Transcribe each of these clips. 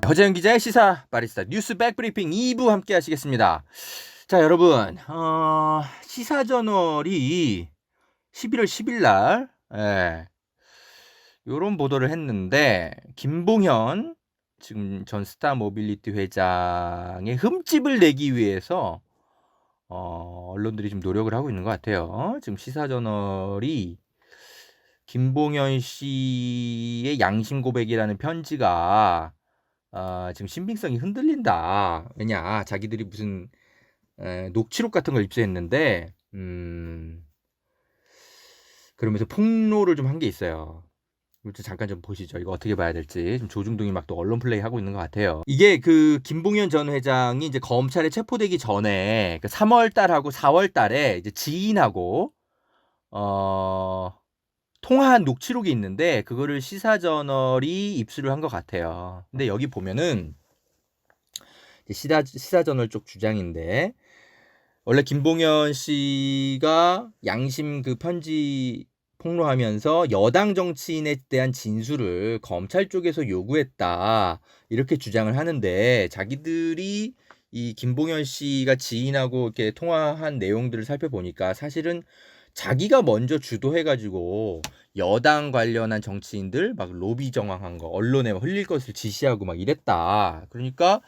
허재영 기자의 시사 바리스타 뉴스 백브리핑 2부 함께 하시겠습니다. 자, 여러분, 시사저널이 11월 10일 날 요런 보도를 했는데, 김봉현 지금 전 스타모빌리티 회장의 흠집을 내기 위해서 언론들이 좀 노력을 하고 있는 것 같아요. 지금 시사저널이 김봉현 씨의 양심 고백이라는 편지가 지금 신빙성이 흔들린다. 왜냐, 자기들이 무슨 녹취록 같은 걸 입수했는데 그러면서 폭로를 좀 한 게 있어요. 이거 잠깐 좀 보시죠. 이거 어떻게 봐야 될지. 좀 조중동이 막 또 언론 플레이 하고 있는 것 같아요. 이게 그 김봉현 전 회장이 이제 검찰에 체포되기 전에 3월 달하고 4월 달에 이제 지인하고 통화한 녹취록이 있는데, 그거를 시사저널이 입수를 한 것 같아요. 근데 여기 보면은 시사저널 쪽 주장인데, 원래 김봉현 씨가 양심 그 편지 폭로하면서 여당 정치인에 대한 진술을 검찰 쪽에서 요구했다, 이렇게 주장을 하는데, 자기들이 이 김봉현 씨가 지인하고 이렇게 통화한 내용들을 살펴보니까 사실은 자기가 먼저 주도해가지고 여당 관련한 정치인들 막 로비 정황한 거 언론에 흘릴 것을 지시하고 막 이랬다. 그러니까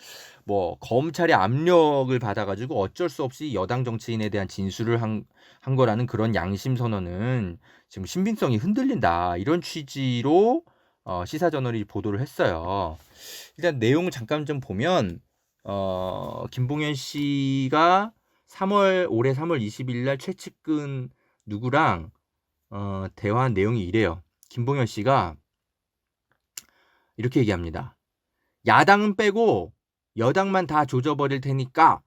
뭐 검찰의 압력을 받아가지고 어쩔 수 없이 여당 정치인에 대한 진술을 한 거라는 그런 양심 선언은 지금 신빙성이 흔들린다, 이런 취지로 시사저널이 보도를 했어요. 일단 내용을 잠깐 좀 보면 김봉현 씨가 올해 3월 20일 날 최측근 누구랑 대화한 내용이 이래요. 김봉현 씨가 이렇게 얘기합니다. 야당은 빼고 여당만 다 조져버릴 테니까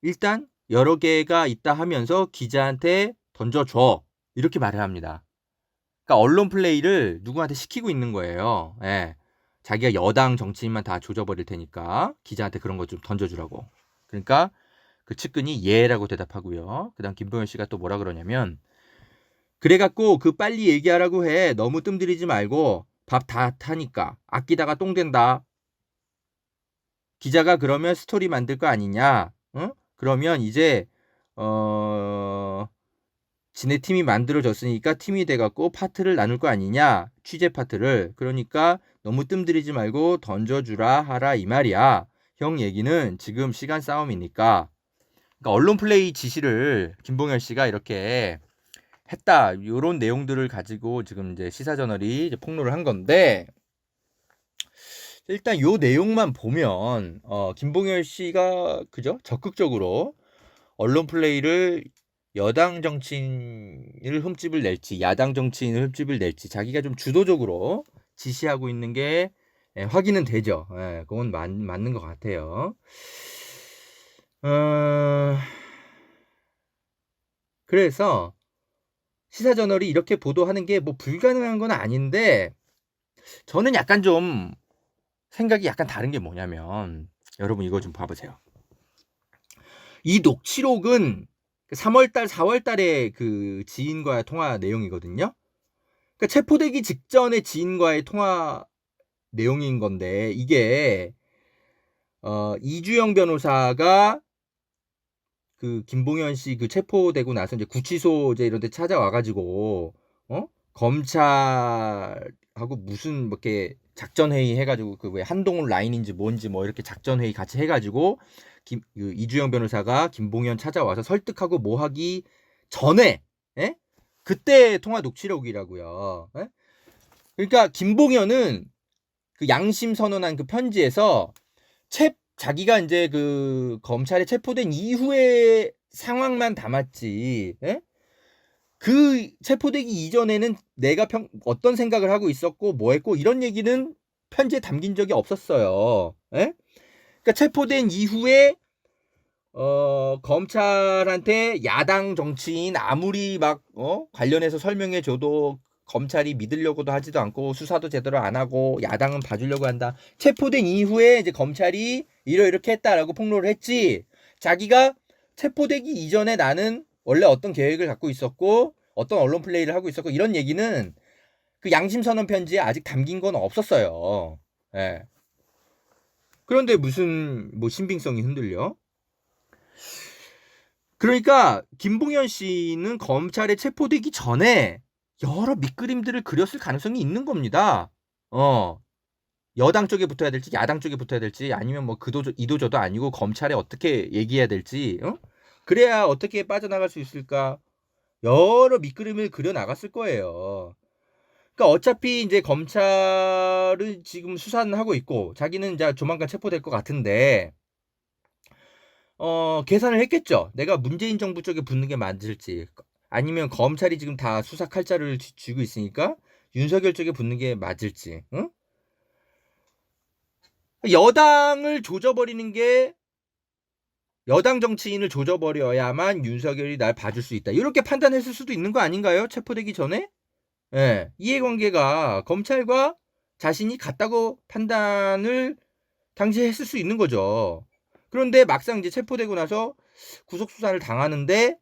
일단 여러 개가 있다 하면서 기자한테 던져줘, 이렇게 말을 합니다. 그러니까 언론 플레이를 누구한테 시키고 있는 거예요. 자기가 여당 정치인만 다 조져버릴 테니까 기자한테 그런 거 좀 던져주라고. 그러니까 그 측근이 예라고 대답하고요. 그 다음 김봉현 씨가 또 뭐라 그러냐면, 그래갖고 그 빨리 얘기하라고 해. 너무 뜸들이지 말고 밥 다 타니까 아끼다가 똥 된다. 기자가 그러면 스토리 만들 거 아니냐? 응? 그러면 이제 지네 팀이 만들어졌으니까 팀이 돼갖고 파트를 나눌 거 아니냐? 취재 파트를. 그러니까 너무 뜸들이지 말고 던져주라 하라, 이 말이야. 형 얘기는 지금 시간 싸움이니까. 그러니까 언론 플레이 지시를 김봉현 씨가 이렇게 했다, 이런 내용들을 가지고 지금 이제 시사저널이 이제 폭로를 한 건데, 일단 요 내용만 보면 김봉현 씨가 그죠? 적극적으로 언론 플레이를 여당 정치인을 흠집을 낼지 야당 정치인을 흠집을 낼지 자기가 좀 주도적으로 지시하고 있는 게 확인은 되죠. 그건 맞는 것 같아요. 그래서 시사저널이 이렇게 보도하는 게 뭐 불가능한 건 아닌데, 저는 약간 좀 생각이 약간 다른 게 뭐냐면, 여러분 이거 좀 봐보세요. 이 녹취록은 3월달 4월달에 그 지인과의 통화 내용이거든요. 그러니까 체포되기 직전에 지인과의 통화 내용인 건데, 이게 이주영 변호사가 그 김봉현 씨 그 체포되고 나서 이제 구치소 이제 이런 데 찾아와가지고 검찰하고 무슨 뭐 이렇게 작전 회의 해가지고 그 왜 한동훈 라인인지 뭔지 뭐 이렇게 작전 회의 같이 해가지고 그 이주영 변호사가 김봉현 찾아와서 설득하고 뭐 하기 전에 그때 통화 녹취록이라고요. 그러니까 김봉현은 그 양심 선언한 그 편지에서 자기가 이제 그 검찰에 체포된 이후의 상황만 담았지, 그 체포되기 이전에는 내가 어떤 생각을 하고 있었고 뭐 했고 이런 얘기는 편지에 담긴 적이 없었어요. 그러니까 체포된 이후에 검찰한테 야당 정치인 아무리 막 관련해서 설명해 줘도 검찰이 믿으려고도 하지도 않고 수사도 제대로 안 하고 야당은 봐주려고 한다. 체포된 이후에 이제 검찰이 이렇게 했다라고 폭로를 했지, 자기가 체포되기 이전에 나는 원래 어떤 계획을 갖고 있었고 어떤 언론 플레이를 하고 있었고 이런 얘기는 그 양심선언 편지에 아직 담긴 건 없었어요. 그런데 무슨 뭐 신빙성이 흔들려? 그러니까 김봉현 씨는 검찰에 체포되기 전에 여러 밑그림들을 그렸을 가능성이 있는 겁니다. 여당 쪽에 붙어야 될지 야당 쪽에 붙어야 될지 아니면 뭐 그도 이도저도 아니고 검찰에 어떻게 얘기해야 될지 그래야 어떻게 빠져나갈 수 있을까 여러 밑그림을 그려 나갔을 거예요. 그러니까 어차피 이제 검찰은 지금 수사는 하고 있고 자기는 이제 조만간 체포될 것 같은데 계산을 했겠죠. 내가 문재인 정부 쪽에 붙는 게 맞을지 아니면 검찰이 지금 다 수사 칼자루를 쥐고 있으니까 윤석열 쪽에 붙는 게 맞을지. 응? 여당을 조져버리는 게 여당 정치인을 조져버려야만 윤석열이 날 봐줄 수 있다. 이렇게 판단했을 수도 있는 거 아닌가요? 체포되기 전에? 예, 이해관계가 검찰과 자신이 같다고 판단을 당시에 했을 수 있는 거죠. 그런데 막상 이제 체포되고 나서 구속수사를 당하는데,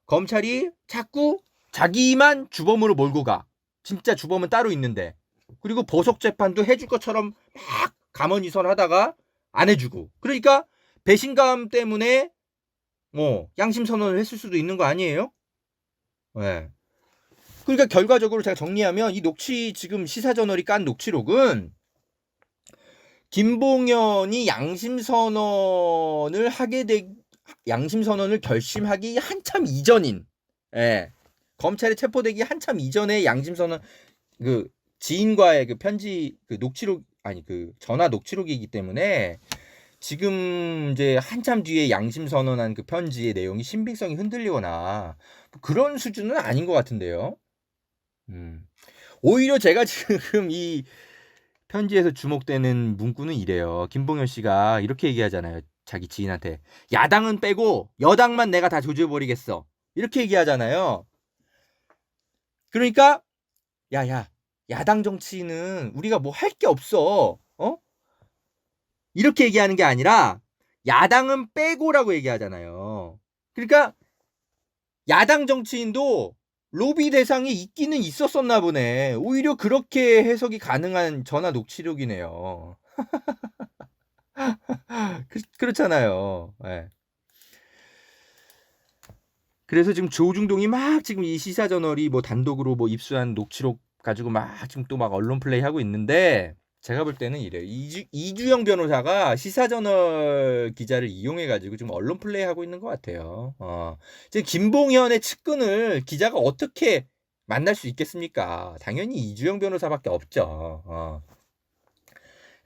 검찰이 자꾸 자기만 주범으로 몰고 가. 진짜 주범은 따로 있는데. 그리고 보석 재판도 해줄 것처럼 막 감언이설 하다가 안 해주고. 그러니까 배신감 때문에 양심 선언을 했을 수도 있는 거 아니에요? 네. 그러니까 결과적으로 제가 정리하면 이 지금 시사저널이 깐 녹취록은 김봉현이 양심 선언을 결심하기 한참 이전인, 검찰에 체포되기 한참 이전에 양심 선언 그 지인과의 그 편지 그 녹취록 아니 그 전화 녹취록이기 때문에 지금 이제 한참 뒤에 양심 선언한 그 편지의 내용이 신빙성이 흔들리거나 그런 수준은 아닌 것 같은데요. 오히려 제가 지금 이 편지에서 주목되는 문구는 이래요. 김봉현 씨가 이렇게 얘기하잖아요. 자기 지인한테 야당은 빼고 여당만 내가 다 조져버리겠어. 이렇게 얘기하잖아요. 그러니까 야야 야당 정치인은 우리가 뭐 할 게 없어. 이렇게 얘기하는 게 아니라 야당은 빼고라고 얘기하잖아요. 그러니까 야당 정치인도 로비 대상이 있기는 있었었나 보네. 오히려 그렇게 해석이 가능한 전화 녹취록이네요. 그렇잖아요. 네. 그래서 지금 조중동이 막 지금 이 시사저널이 뭐 단독으로 뭐 입수한 녹취록 가지고 막 지금 또 막 언론 플레이 하고 있는데 제가 볼 때는 이래요. 이주영 변호사가 시사저널 기자를 이용해가지고 지금 언론 플레이 하고 있는 것 같아요. 지금 김봉현의 측근을 기자가 어떻게 만날 수 있겠습니까? 당연히 이주영 변호사밖에 없죠.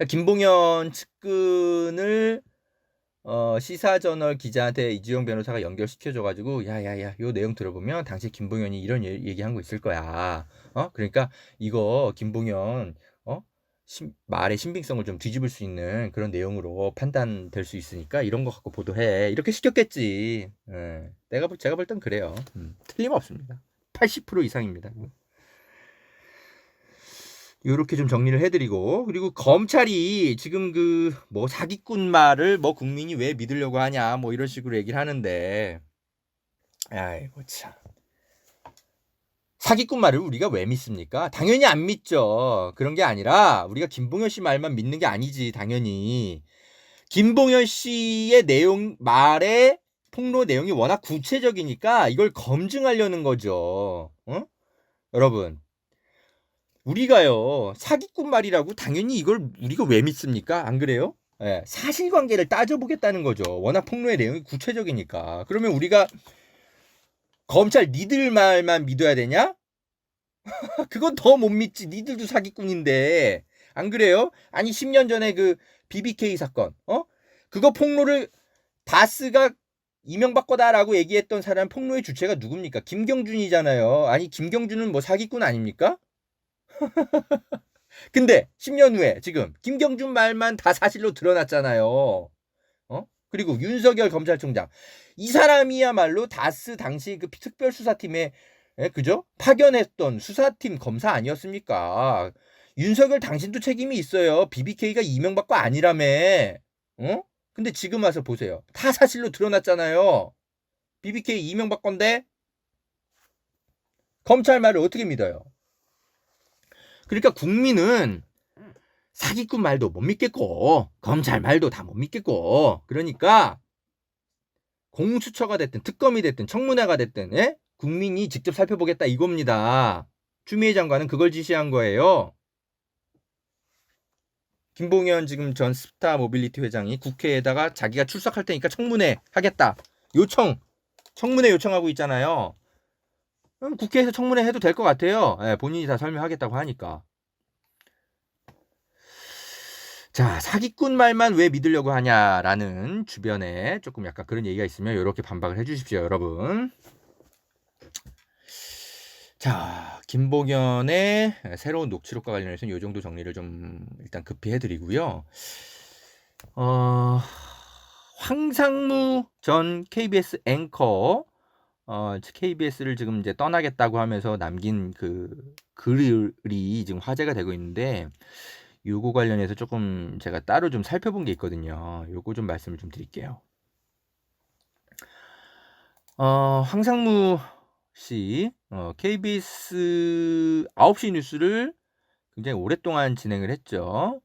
김봉현 측근을 시사저널 기자한테 이주영 변호사가 연결시켜줘가지고 야야야 요 내용 들어보면 당시 김봉현이 이런 얘기한 거 있을 거야. 그러니까 이거 김봉현 말의 신빙성을 좀 뒤집을 수 있는 그런 내용으로 판단될 수 있으니까 이런 거 갖고 보도해. 이렇게 시켰겠지. 제가 볼 땐 그래요. 틀림없습니다. 80% 이상입니다. 요렇게 좀 정리를 해드리고 그리고 검찰이 지금 그 뭐 사기꾼 말을 뭐 국민이 왜 믿으려고 하냐 뭐 이런 식으로 얘기를 하는데 아이고 참 사기꾼 말을 우리가 왜 믿습니까? 당연히 안 믿죠. 그런 게 아니라 우리가 김봉현 씨 말만 믿는 게 아니지 당연히 김봉현 씨의 말의 폭로 내용이 워낙 구체적이니까 이걸 검증하려는 거죠. 여러분 우리가요 사기꾼 말이라고 당연히 이걸 우리가 왜 믿습니까? 안 그래요? 사실관계를 따져보겠다는 거죠. 워낙 폭로의 내용이 구체적이니까. 그러면 우리가 검찰 니들 말만 믿어야 되냐? 그건 더 못 믿지. 니들도 사기꾼인데. 안 그래요? 아니 10년 전에 그 BBK 사건 그거 폭로를 다스가 이명박 거다라고 얘기했던 사람 폭로의 주체가 누굽니까? 김경준이잖아요. 아니 김경준은 뭐 사기꾼 아닙니까? 근데 10년 후에 지금 김경준 말만 다 사실로 드러났잖아요. 그리고 윤석열 검찰총장 이 사람이야말로 다스 당시 그 특별수사팀에 그죠? 파견했던 수사팀 검사 아니었습니까? 윤석열 당신도 책임이 있어요. BBK가 이명박 거 아니라며. 근데 지금 와서 보세요. 다 사실로 드러났잖아요. BBK 이명박 건데 검찰 말을 어떻게 믿어요? 그러니까 국민은 사기꾼 말도 못 믿겠고 검찰 말도 다 못 믿겠고 그러니까 공수처가 됐든 특검이 됐든 청문회가 됐든 국민이 직접 살펴보겠다 이겁니다. 추미애 장관은 그걸 지시한 거예요. 김봉현 지금 전 스타 모빌리티 회장이 국회에다가 자기가 출석할 테니까 청문회 하겠다. 청문회 요청하고 있잖아요. 그럼 국회에서 청문회 해도 될 것 같아요. 본인이 다 설명하겠다고 하니까. 자, 사기꾼 말만 왜 믿으려고 하냐라는 주변에 조금 약간 그런 얘기가 있으면 이렇게 반박을 해주십시오, 여러분. 자, 김봉현의 새로운 녹취록과 관련해서는 이 정도 정리를 좀 일단 급히 해드리고요. 황상무 전 KBS 앵커, KBS를 지금 이제 떠나겠다고 하면서 남긴 그 글이 지금 화제가 되고 있는데, 요거 관련해서 조금 제가 따로 좀 살펴본 게 있거든요. 요거 좀 말씀을 좀 드릴게요. 황상무 씨, KBS 9시 뉴스를 굉장히 오랫동안 진행을 했죠.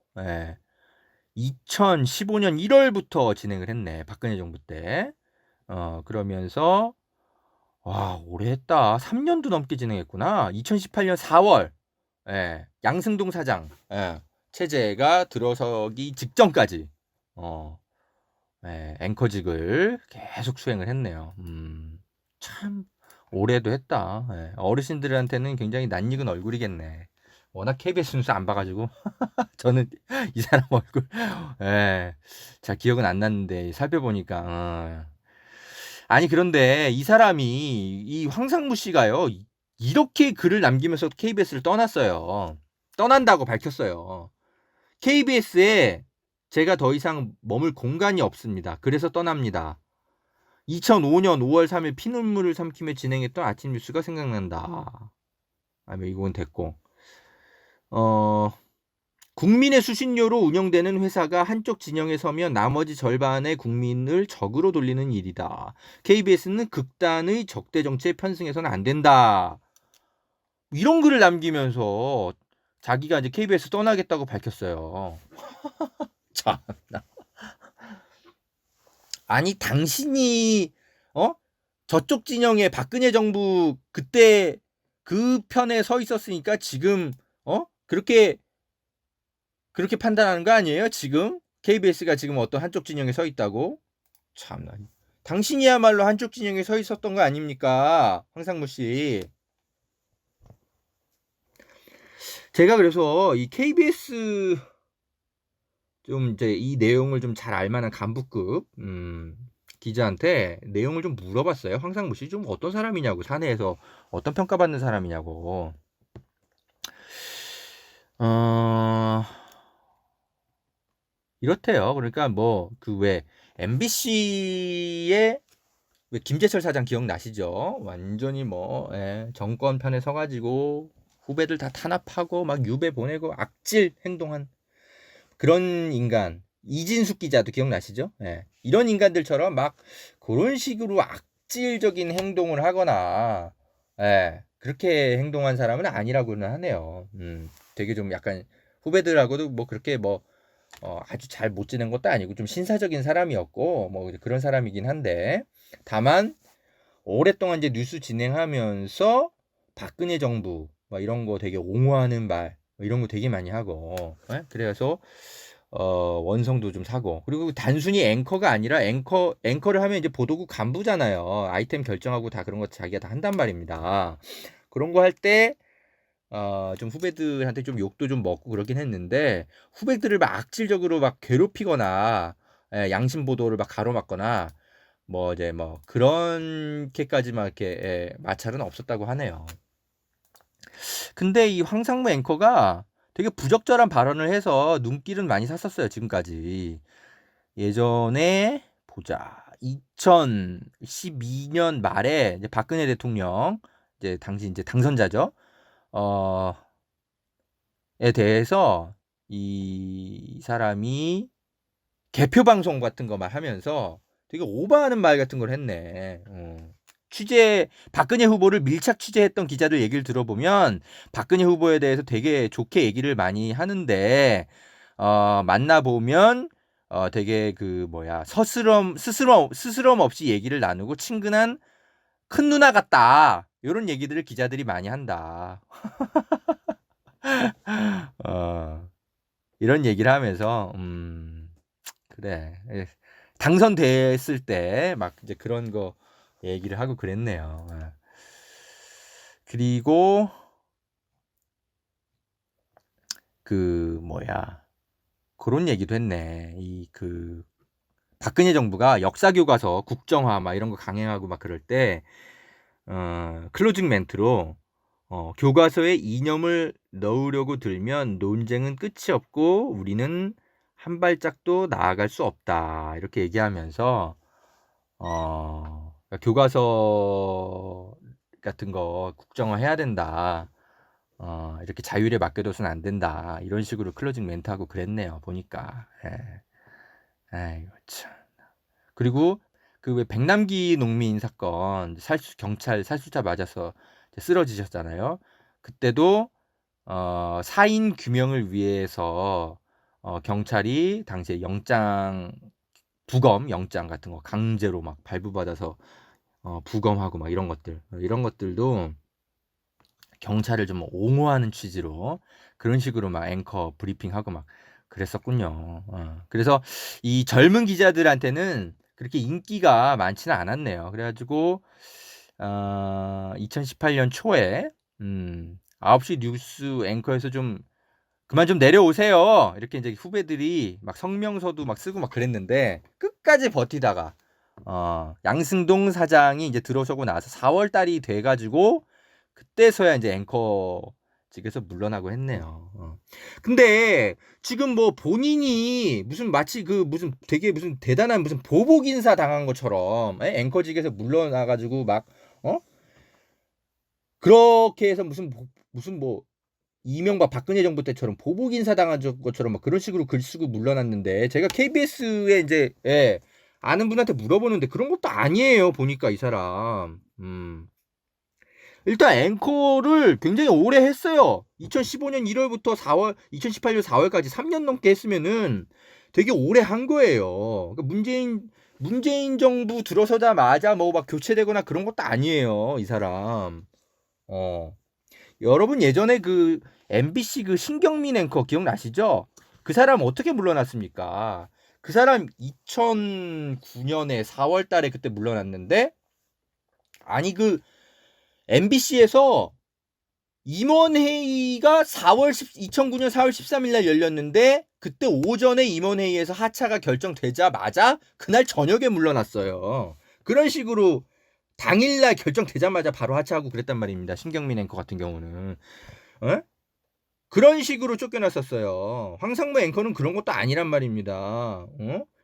2015년 1월부터 진행을 했네. 박근혜 정부 때. 그러면서 와, 오래 했다. 3년도 넘게 진행했구나. 2018년 4월. 양승동 사장 체제가 들어서기 직전까지 앵커직을 계속 수행을 했네요. 참 오래도 했다. 어르신들한테는 굉장히 낯익은 얼굴이겠네. 워낙 KBS 뉴스 안 봐가지고 저는 이 사람 얼굴 잘 기억은 안 났는데 살펴보니까 아니 그런데 이 사람이 이 황상무 씨가요 이렇게 글을 남기면서 KBS를 떠났어요. 떠난다고 밝혔어요. KBS에 제가 더 이상 머물 공간이 없습니다. 그래서 떠납니다. 2005년 5월 3일 피눈물을 삼키며 진행했던 아침 뉴스가 생각난다. 이건 됐고. 국민의 수신료로 운영되는 회사가 한쪽 진영에 서면 나머지 절반의 국민을 적으로 돌리는 일이다. KBS는 극단의 적대 정치에 편승해서는 안 된다. 이런 글을 남기면서 자기가 이제 KBS 떠나겠다고 밝혔어요. 참나. 아니 당신이 저쪽 진영에 박근혜 정부 그때 그 편에 서 있었으니까 지금 그렇게 판단하는 거 아니에요? 지금 KBS가 지금 어떤 한쪽 진영에 서 있다고? 참나. 당신이야말로 한쪽 진영에 서 있었던 거 아닙니까? 황상무 씨. 제가 그래서 이 KBS 좀 이제 이 내용을 좀 잘 알만한 간부급 기자한테 내용을 좀 물어봤어요. 황상무 씨 좀 어떤 사람이냐고, 사내에서 어떤 평가받는 사람이냐고. 이렇대요. 그러니까 뭐 그 왜 MBC의 왜 김재철 사장 기억나시죠? 완전히 뭐 정권 편에 서가지고 후배들 다 탄압하고 막 유배 보내고 악질 행동한 그런 인간. 이진숙 기자도 기억나시죠? 이런 인간들처럼 막 그런 식으로 악질적인 행동을 하거나 그렇게 행동한 사람은 아니라고는 하네요. 되게 좀 약간 후배들하고도 뭐 그렇게 뭐 아주 잘 못 지낸 것도 아니고 좀 신사적인 사람이었고 뭐 그런 사람이긴 한데, 다만 오랫동안 이제 뉴스 진행하면서 박근혜 정부 막 이런 거 되게 옹호하는 말 이런 거 되게 많이 하고 그래서 원성도 좀 사고, 그리고 단순히 앵커가 아니라 앵커를 하면 이제 보도국 간부잖아요. 아이템 결정하고 다 그런 거 자기가 다 한단 말입니다. 그런 거 할 때 좀 후배들한테 좀 욕도 좀 먹고 그러긴 했는데, 후배들을 막 악질적으로 막 괴롭히거나 양심 보도를 막 가로막거나 뭐 이제 뭐 그렇게까지 막 이렇게 마찰은 없었다고 하네요. 근데 이 황상무 앵커가 되게 부적절한 발언을 해서 눈길은 많이 샀었어요, 지금까지. 예전에 보자. 2012년 말에 이제 박근혜 대통령 이제 당시 이제 당선자죠. 에 대해서 이 사람이 개표 방송 같은 거 말 하면서 되게 오버하는 말 같은 걸 했네. 박근혜 후보를 밀착 취재했던 기자들 얘기를 들어보면 박근혜 후보에 대해서 되게 좋게 얘기를 많이 하는데 만나보면 되게 그 뭐야 스스럼 없이 얘기를 나누고 친근한 큰 누나 같다. 이런 얘기들을 기자들이 많이 한다. 이런 얘기를 하면서 그래. 당선됐을 때 막 이제 그런 거 얘기를 하고 그랬네요. 그리고 그 뭐야 그런 얘기도 했네. 이 그 박근혜 정부가 역사 교과서 국정화 막 이런 거 강행하고 막 그럴 때 클로징 멘트로 교과서에 이념을 넣으려고 들면 논쟁은 끝이 없고 우리는 한 발짝도 나아갈 수 없다. 이렇게 얘기하면서 그러니까 교과서 같은 거 국정화 해야 된다. 이렇게 자율에 맡겨둬서는 안 된다. 이런 식으로 클로징 멘트하고 그랬네요. 보니까. 예. 아이고 참. 그리고 그 왜 백남기 농민 사건 경찰 살수자 맞아서 쓰러지셨잖아요. 그때도 사인 규명을 위해서 경찰이 당시에 부검 영장 같은 거 강제로 막 발부받아서 부검하고 막 이런 것들도 경찰을 좀 옹호하는 취지로 그런 식으로 막 앵커 브리핑하고 막 그랬었군요. 그래서 이 젊은 기자들한테는 그렇게 인기가 많지는 않았네요. 그래가지고 2018년 초에 9시 뉴스 앵커에서 좀 그만 좀 내려오세요. 이렇게 이제 후배들이 막 성명서도 막 쓰고 막 그랬는데 끝까지 버티다가 양승동 사장이 이제 들어서고 나서 4월 달이 돼가지고 그때서야 이제 앵커직에서 물러나고 했네요. 근데 지금 뭐 본인이 무슨 마치 그 무슨 되게 무슨 대단한 무슨 보복 인사 당한 것처럼 앵커직에서 물러나가지고 막 그렇게 해서 무슨 뭐 이명박 박근혜 정부 때처럼 보복 인사 당한 것처럼 막 그런 식으로 글 쓰고 물러났는데 제가 KBS에 이제 아는 분한테 물어보는데 그런 것도 아니에요. 보니까 이 사람. 일단 앵커를 굉장히 오래 했어요. 2015년 1월부터 2018년 4월까지 3년 넘게 했으면은 되게 오래 한 거예요. 그러니까 문재인 정부 들어서자마자 뭐 막 교체되거나 그런 것도 아니에요. 이 사람. 여러분 예전에 그 MBC 그 신경민 앵커 기억나시죠? 그 사람 어떻게 물러났습니까? 그 사람 2009년에 4월 달에 그때 물러났는데 아니 그 MBC에서 임원회의가 2009년 4월 13일 날 열렸는데 그때 오전에 임원회의에서 하차가 결정되자마자 그날 저녁에 물러났어요. 그런 식으로 당일날 결정되자마자 바로 하차하고 그랬단 말입니다. 신경민 앵커 같은 경우는. 그런 식으로 쫓겨났었어요. 황상무 앵커는 그런 것도 아니란 말입니다.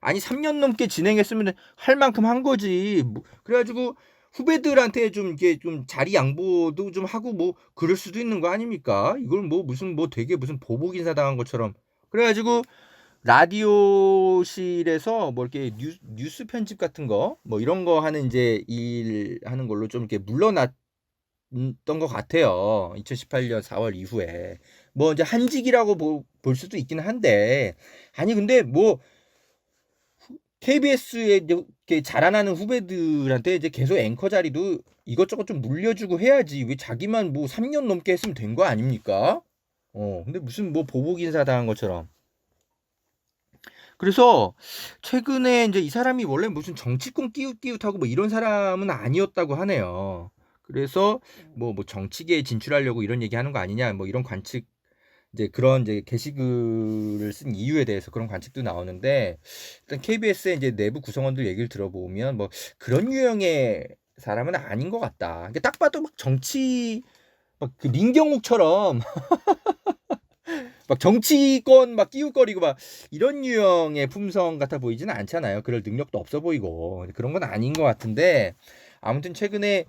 아니 3년 넘게 진행했으면 할 만큼 한 거지. 그래가지고 후배들한테 좀 이게 좀 자리 양보도 좀 하고 뭐 그럴 수도 있는 거 아닙니까? 이걸 뭐 무슨 뭐 되게 무슨 보복 인사 당한 것처럼. 그래가지고 라디오실에서 뭐 이렇게 뉴스 편집 같은 거 뭐 이런 거 하는 이제 일 하는 걸로 좀 이렇게 물러났던 것 같아요. 2018년 4월 이후에 뭐 이제 한직이라고 볼 수도 있기는 한데 아니 근데 뭐 KBS에 이렇게 자라나는 후배들한테 이제 계속 앵커 자리도 이것저것 좀 물려주고 해야지 왜 자기만 뭐 3년 넘게 했으면 된 거 아닙니까? 근데 무슨 뭐 보복 인사 당한 것처럼. 그래서 최근에 이제 이 사람이 원래 무슨 정치권 끼웃끼웃하고 뭐 이런 사람은 아니었다고 하네요. 그래서 뭐 정치계에 진출하려고 이런 얘기하는 거 아니냐 뭐 이런 관측 이제 그런 이제 게시글을 쓴 이유에 대해서 그런 관측도 나오는데 일단 KBS의 이제 내부 구성원들 얘기를 들어보면 뭐 그런 유형의 사람은 아닌 것 같다. 그러니까 딱 봐도 막 정치 막 그 민경욱처럼 막 정치권 막 끼웃거리고 막 이런 유형의 품성 같아 보이지는 않잖아요. 그럴 능력도 없어 보이고 그런 건 아닌 것 같은데 아무튼 최근에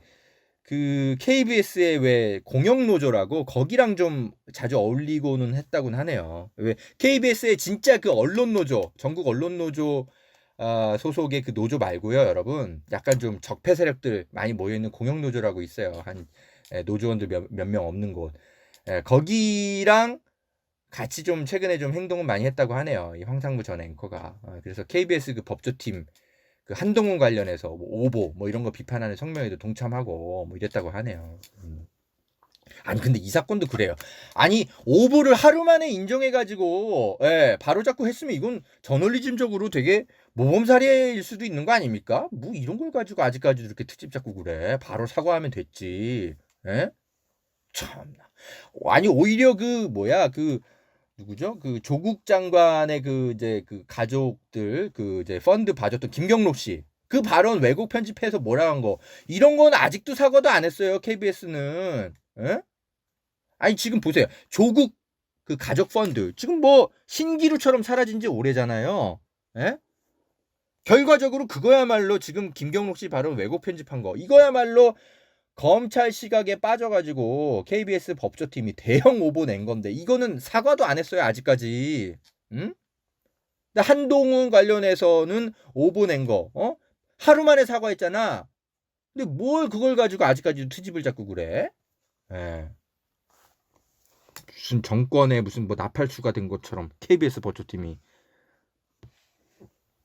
그 KBS의 왜 공영노조라고 거기랑 좀 자주 어울리고는 했다고는 하네요. 왜 KBS의 진짜 그 언론노조 전국 언론노조 소속의 그 노조 말고요, 여러분. 약간 좀 적폐 세력들 많이 모여 있는 공영노조라고 있어요. 한 노조원들 몇 명 없는 곳. 거기랑 같이 좀 최근에 좀 행동을 많이 했다고 하네요. 이 황상무 전 앵커가. 그래서 KBS 그 법조팀 그 한동훈 관련해서 뭐 오보 뭐 이런 거 비판하는 성명에도 동참하고 뭐 이랬다고 하네요. 아니 근데 이 사건도 그래요. 아니 오보를 하루 만에 인정해가지고 바로 잡고 했으면 이건 저널리즘적으로 되게 모범사례일 수도 있는 거 아닙니까? 뭐 이런 걸 가지고 아직까지 이렇게 특집 잡고 그래. 바로 사과하면 됐지. 예? 참나. 아니 오히려 그 뭐야 그 누구죠? 그 조국 장관의 그 이제 그 가족들 그 이제 펀드 봐줬던 김경록 씨. 그 발언 왜곡 편집해서 뭐라 한 거. 이런 건 아직도 사과도 안 했어요. KBS는. 예? 아니 지금 보세요. 조국 그 가족 펀드 지금 뭐 신기루처럼 사라진 지 오래잖아요. 예? 결과적으로 그거야말로 지금 김경록 씨 발언 왜곡 편집한 거. 이거야말로 검찰 시각에 빠져가지고 KBS 법조팀이 대형 오보 낸 건데 이거는 사과도 안 했어요 아직까지. 응? 근데 한동훈 관련해서는 오보 낸 거, 하루 만에 사과했잖아. 근데 뭘 그걸 가지고 아직까지 트집을 잡고 그래? 예. 무슨 정권에 무슨 뭐 나팔수가 된 것처럼 KBS 법조팀이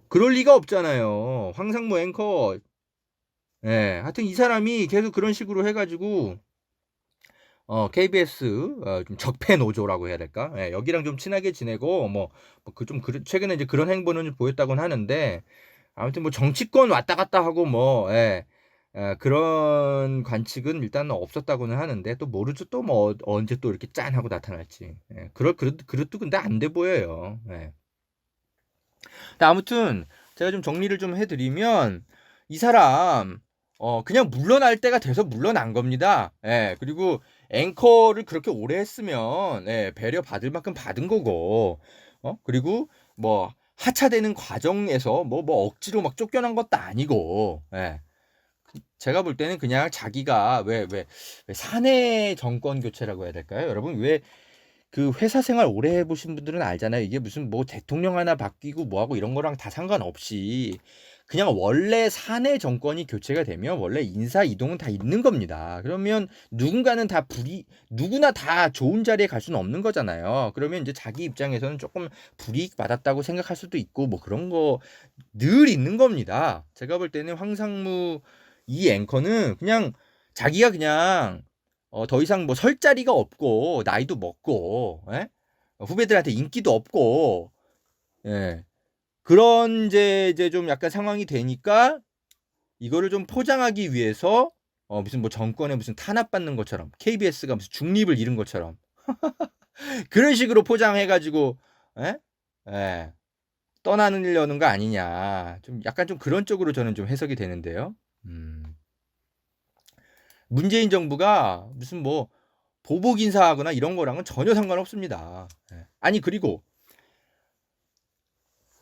그럴 리가 없잖아요. 황상무 앵커. 예, 하여튼 이 사람이 계속 그런 식으로 해가지고 KBS 좀 적폐 노조라고 해야 될까? 예, 여기랑 좀 친하게 지내고 최근에 이제 그런 행보는 좀 보였다고는 하는데 아무튼 뭐 정치권 왔다 갔다 하고 그런 관측은 일단 없었다고는 하는데 또 모르죠 또 뭐 언제 또 이렇게 짠 하고 나타날지. 예, 그것도 근데 안 돼 보여요. 예. 근데 아무튼 제가 좀 정리를 좀 해드리면 이 사람 그냥 물러날 때가 돼서 물러난 겁니다. 예, 그리고 앵커를 그렇게 오래 했으면 배려 받을 만큼 받은 거고 그리고 뭐 하차되는 과정에서 뭐 억지로 막 쫓겨난 것도 아니고 제가 볼 때는 그냥 자기가 왜 사내 정권 교체라고 해야 될까요? 여러분 왜 그 회사 생활 오래 해보신 분들은 알잖아요. 이게 무슨 뭐 대통령 하나 바뀌고 뭐하고 이런 거랑 다 상관없이 그냥 원래 사내 정권이 교체가 되면 원래 인사 이동은 다 있는 겁니다. 그러면 누군가는 누구나 다 좋은 자리에 갈 수는 없는 거잖아요. 그러면 이제 자기 입장에서는 조금 불이익 받았다고 생각할 수도 있고 뭐 그런 거 늘 있는 겁니다. 제가 볼 때는 황상무 이 앵커는 그냥 자기가 그냥 더 이상 뭐 설 자리가 없고 나이도 먹고 후배들한테 인기도 없고 그런 이제 좀 약간 상황이 되니까 이거를 좀 포장하기 위해서 무슨 뭐 정권에 무슨 탄압받는 것처럼 KBS가 무슨 중립을 잃은 것처럼 그런 식으로 포장해가지고 떠나려는 거 아니냐. 좀 약간 좀 그런 쪽으로 저는 좀 해석이 되는데요. 문재인 정부가 무슨 뭐 보복 인사하거나 이런 거랑은 전혀 상관없습니다. 아니 그리고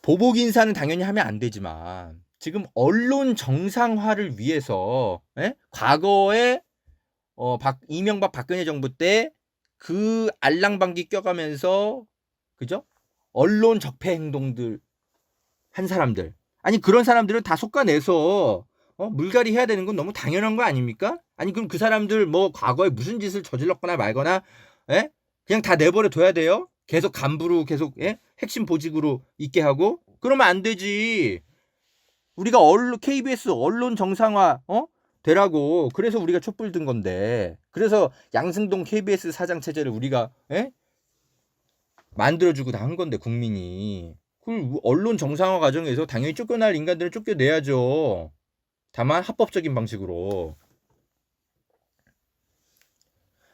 보복 인사는 당연히 하면 안 되지만 지금 언론 정상화를 위해서 과거에 이명박 박근혜 정부 때 그 알랑방귀 껴가면서 그죠? 언론 적폐 행동들 한 사람들 아니 그런 사람들을 다 솎아내서 물갈이 해야 되는 건 너무 당연한 거 아닙니까? 아니 그럼 그 사람들 뭐 과거에 무슨 짓을 저질렀거나 말거나 그냥 다 내버려 둬야 돼요? 계속 간부로 계속 핵심 보직으로 있게 하고 그러면 안 되지. 우리가 KBS 언론 정상화 되라고 그래서 우리가 촛불 든 건데 그래서 양승동 KBS 사장 체제를 우리가 만들어주고 다 한 건데 국민이 그 언론 정상화 과정에서 당연히 쫓겨날 인간들은 쫓겨내야죠. 다만 합법적인 방식으로.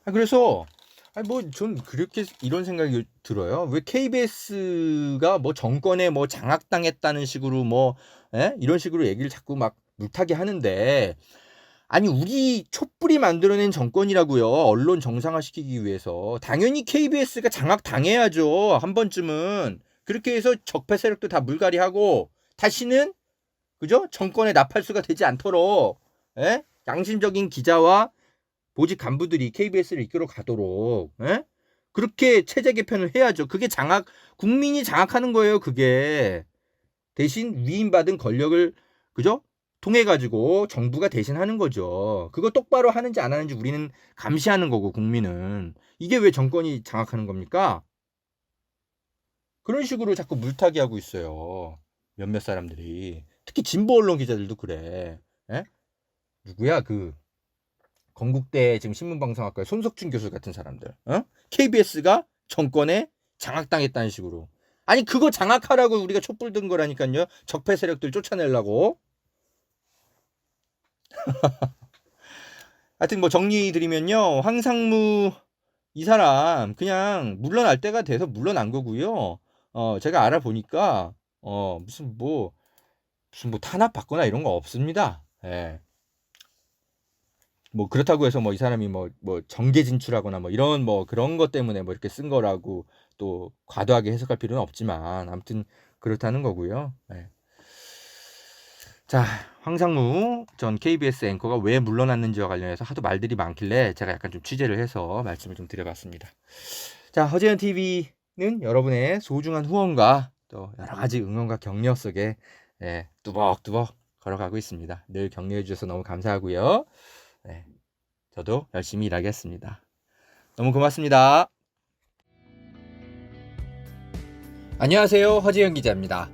그래서 뭐 전 그렇게 이런 생각이 들어요. 왜 KBS가 뭐 정권에 뭐 장악당했다는 식으로 뭐 이런 식으로 얘기를 자꾸 막 물타기 하는데 아니 우리 촛불이 만들어낸 정권이라고요. 언론 정상화시키기 위해서 당연히 KBS가 장악당해야죠. 한 번쯤은 그렇게 해서 적폐 세력도 다 물갈이하고 다시는 그죠? 정권의 나팔수가 되지 않도록 양심적인 기자와 보직 간부들이 KBS를 이끌어 가도록 그렇게 체제 개편을 해야죠. 그게 국민이 장악하는 거예요. 그게 대신 위임받은 권력을 그죠? 통해 가지고 정부가 대신하는 거죠. 그거 똑바로 하는지 안 하는지 우리는 감시하는 거고 국민은 이게 왜 정권이 장악하는 겁니까? 그런 식으로 자꾸 물타기 하고 있어요. 몇몇 사람들이. 특히 진보 언론 기자들도 그래. 에? 누구야? 그 건국대 지금 신문방송학과의 손석준 교수 같은 사람들. KBS가 정권에 장악당했다는 식으로. 아니 그거 장악하라고 우리가 촛불 든 거라니까요. 적폐 세력들 쫓아내려고. 하여튼 뭐 정리 드리면요. 황상무 이 사람 그냥 물러날 때가 돼서 물러난 거고요. 제가 알아보니까 무슨 뭐 탄압 받거나 이런 거 없습니다. 예. 뭐 그렇다고 해서 뭐 이 사람이 뭐 정계 진출하거나 뭐 이런 뭐 그런 것 때문에 뭐 이렇게 쓴 거라고 또 과도하게 해석할 필요는 없지만 아무튼 그렇다는 거고요. 예. 자, 황상무 전 KBS 앵커가 왜 물러났는지와 관련해서 하도 말들이 많길래 제가 약간 좀 취재를 해서 말씀을 좀 드려봤습니다. 자, 허재현 TV는 여러분의 소중한 후원과 또 여러 가지 응원과 격려 속에 뚜벅뚜벅 걸어가고 있습니다. 늘 격려해 주셔서 너무 감사하고요. 네, 저도 열심히 일하겠습니다. 너무 고맙습니다. 안녕하세요. 허재현 기자입니다.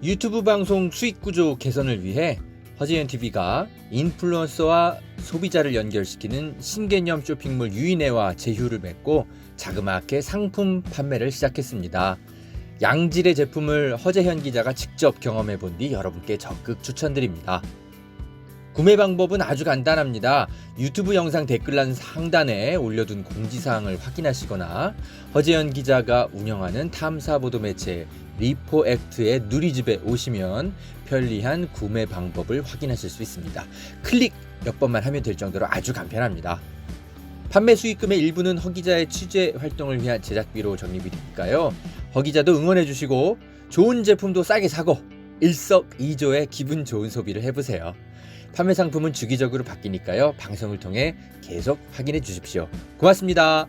유튜브 방송 수익 구조 개선을 위해 허재현 TV가 인플루언서와 소비자를 연결시키는 신개념 쇼핑몰 유인회와 제휴를 맺고 자그마하게 상품 판매를 시작했습니다. 양질의 제품을 허재현 기자가 직접 경험해 본 뒤 여러분께 적극 추천드립니다. 구매 방법은 아주 간단합니다. 유튜브 영상 댓글란 상단에 올려둔 공지사항을 확인하시거나 허재현 기자가 운영하는 탐사보도 매체 리포액트의 누리집에 오시면 편리한 구매 방법을 확인하실 수 있습니다. 클릭 몇 번만 하면 될 정도로 아주 간편합니다. 판매 수익금의 일부는 허 기자의 취재 활동을 위한 제작비로 적립이 되니까요. 허 기자도 응원해 주시고 좋은 제품도 싸게 사고 일석이조의 기분 좋은 소비를 해보세요. 판매 상품은 주기적으로 바뀌니까요. 방송을 통해 계속 확인해 주십시오. 고맙습니다.